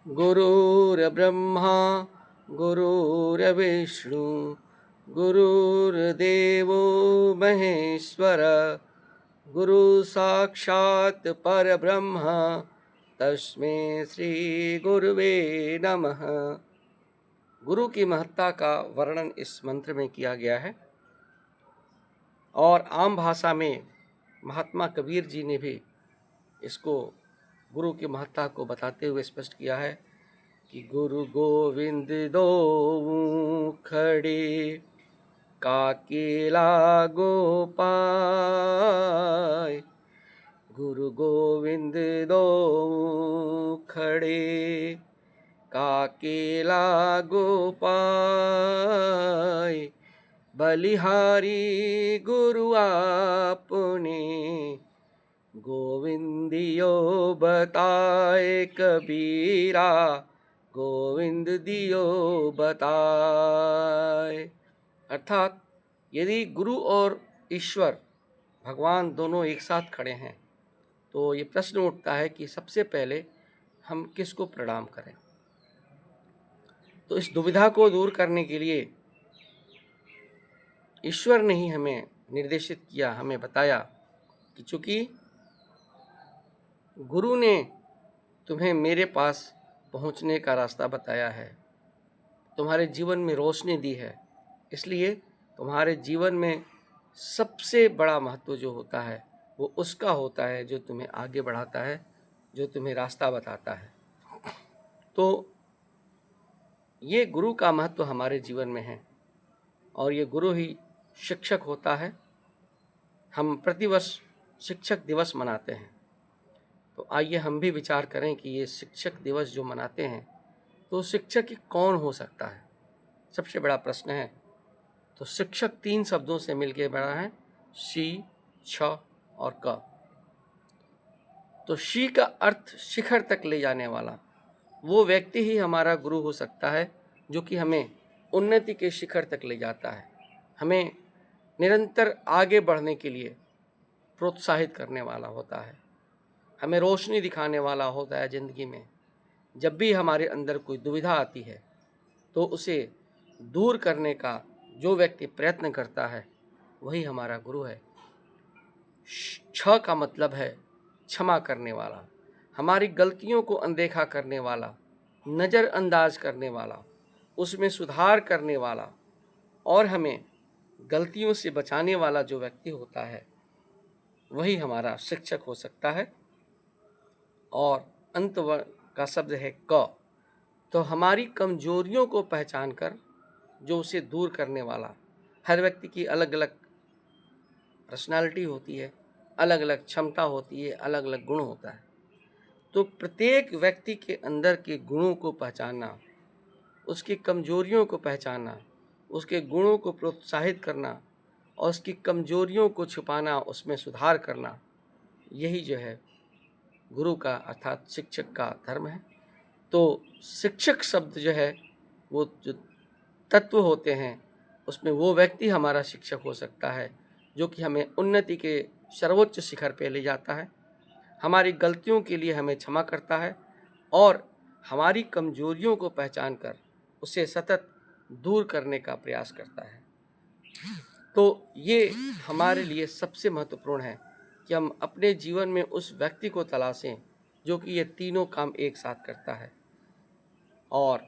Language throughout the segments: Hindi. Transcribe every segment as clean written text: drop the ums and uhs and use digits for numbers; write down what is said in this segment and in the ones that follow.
गुरुर्ब्रह्मा गुरुर्विष्णु गुरुर्देवो महेश्वर गुरु साक्षात् परब्रह्म तस्मै श्री गुरुवे नमः। गुरु की महत्ता का वर्णन इस मंत्र में किया गया है और आम भाषा में महात्मा कबीर जी ने भी इसको गुरु की महत्ता को बताते हुए स्पष्ट किया है कि गुरु गोविंद दो खड़े काकेला गोपाय। गुरु गोविंद दो खड़े काकेला गोपाय। बलिहारी गुरु आपने गोविंदियो बताए कबीरा गोविंद दियो बताए। अर्थात यदि गुरु और ईश्वर भगवान दोनों एक साथ खड़े हैं तो ये प्रश्न उठता है कि सबसे पहले हम किसको प्रणाम करें। तो इस दुविधा को दूर करने के लिए ईश्वर ने ही हमें निर्देशित किया, हमें बताया कि चूंकि गुरु ने तुम्हें मेरे पास पहुंचने का रास्ता बताया है, तुम्हारे जीवन में रोशनी दी है, इसलिए तुम्हारे जीवन में सबसे बड़ा महत्व जो होता है वो उसका होता है जो तुम्हें आगे बढ़ाता है, जो तुम्हें रास्ता बताता है। तो ये गुरु का महत्व हमारे जीवन में है और ये गुरु ही शिक्षक होता है। हम प्रतिवर्ष शिक्षक दिवस मनाते हैं, तो आइए हम भी विचार करें कि ये शिक्षक दिवस जो मनाते हैं तो शिक्षक कौन हो सकता है, सबसे बड़ा प्रश्न है। तो शिक्षक 3 शब्दों से मिलकर बना है, शी, छ और क। तो शी का अर्थ शिखर तक ले जाने वाला, वो व्यक्ति ही हमारा गुरु हो सकता है जो कि हमें उन्नति के शिखर तक ले जाता है, हमें निरंतर आगे बढ़ने के लिए प्रोत्साहित करने वाला होता है, हमें रोशनी दिखाने वाला होता है ज़िंदगी में। जब भी हमारे अंदर कोई दुविधा आती है तो उसे दूर करने का जो व्यक्ति प्रयत्न करता है वही हमारा गुरु है। छ का मतलब है क्षमा करने वाला, हमारी गलतियों को अनदेखा करने वाला, नज़रअंदाज करने वाला, उसमें सुधार करने वाला और हमें गलतियों से बचाने वाला जो व्यक्ति होता है वही हमारा शिक्षक हो सकता है। और अंत का शब्द है क, तो हमारी कमजोरियों को पहचान कर जो उसे दूर करने वाला। हर व्यक्ति की अलग अलग पर्सनालिटी होती है, अलग अलग क्षमता होती है, अलग अलग गुण होता है। तो प्रत्येक व्यक्ति के अंदर के गुणों को पहचानना, उसकी कमजोरियों को पहचानना, उसके गुणों को प्रोत्साहित करना और उसकी कमजोरियों को छुपाना, उसमें सुधार करना, यही जो है गुरु का अर्थात शिक्षक का धर्म है। तो शिक्षक शब्द जो है वो जो तत्व होते हैं उसमें वो व्यक्ति हमारा शिक्षक हो सकता है जो कि हमें उन्नति के सर्वोच्च शिखर पे ले जाता है, हमारी गलतियों के लिए हमें क्षमा करता है और हमारी कमजोरियों को पहचान कर उसे सतत दूर करने का प्रयास करता है। तो ये हमारे लिए सबसे महत्वपूर्ण है कि हम अपने जीवन में उस व्यक्ति को तलाशें जो कि ये तीनों काम एक साथ करता है और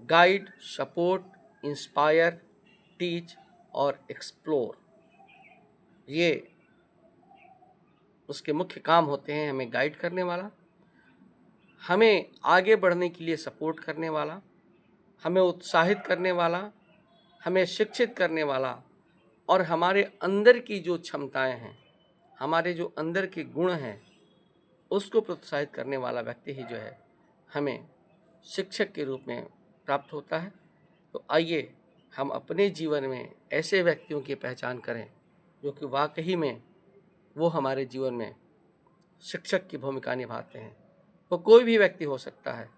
गाइड, सपोर्ट, इंस्पायर, टीच और एक्सप्लोर, ये उसके मुख्य काम होते हैं। हमें गाइड करने वाला, हमें आगे बढ़ने के लिए सपोर्ट करने वाला, हमें उत्साहित करने वाला, हमें शिक्षित करने वाला और हमारे अंदर की जो क्षमताएं हैं, हमारे जो अंदर के गुण हैं उसको प्रोत्साहित करने वाला व्यक्ति ही जो है हमें शिक्षक के रूप में प्राप्त होता है। तो आइए हम अपने जीवन में ऐसे व्यक्तियों की पहचान करें जो कि वाकई में वो हमारे जीवन में शिक्षक की भूमिका निभाते हैं। वो कोई भी व्यक्ति हो सकता है,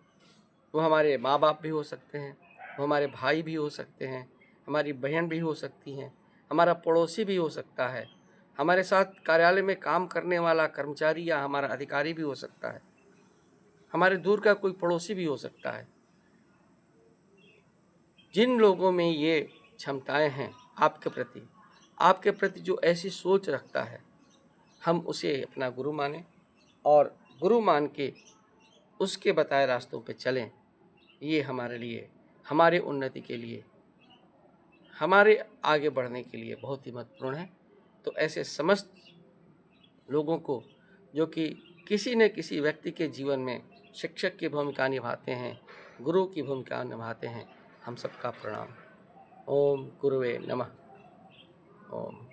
वो हमारे माँ बाप भी हो सकते हैं, वो हमारे भाई भी हो सकते हैं, हमारी बहन भी हो सकती हैं, हमारा पड़ोसी भी हो सकता है, हमारे साथ कार्यालय में काम करने वाला कर्मचारी या हमारा अधिकारी भी हो सकता है। हमारे दूर का कोई पड़ोसी भी हो सकता है। जिन लोगों में ये क्षमताएं हैं आपके प्रति जो ऐसी सोच रखता है, हम उसे अपना गुरु मानें और गुरु मान के उसके बताए रास्तों पे चलें। ये हमारे लिए, हमारे उन्नति के लिए, हमारे आगे बढ़ने के लिए बहुत ही महत्वपूर्ण है। तो ऐसे समस्त लोगों को जो कि किसी न किसी व्यक्ति के जीवन में शिक्षक की भूमिका निभाते हैं, गुरु की भूमिका निभाते हैं, हम सबका प्रणाम। ओम गुरुवे नमः। ओम।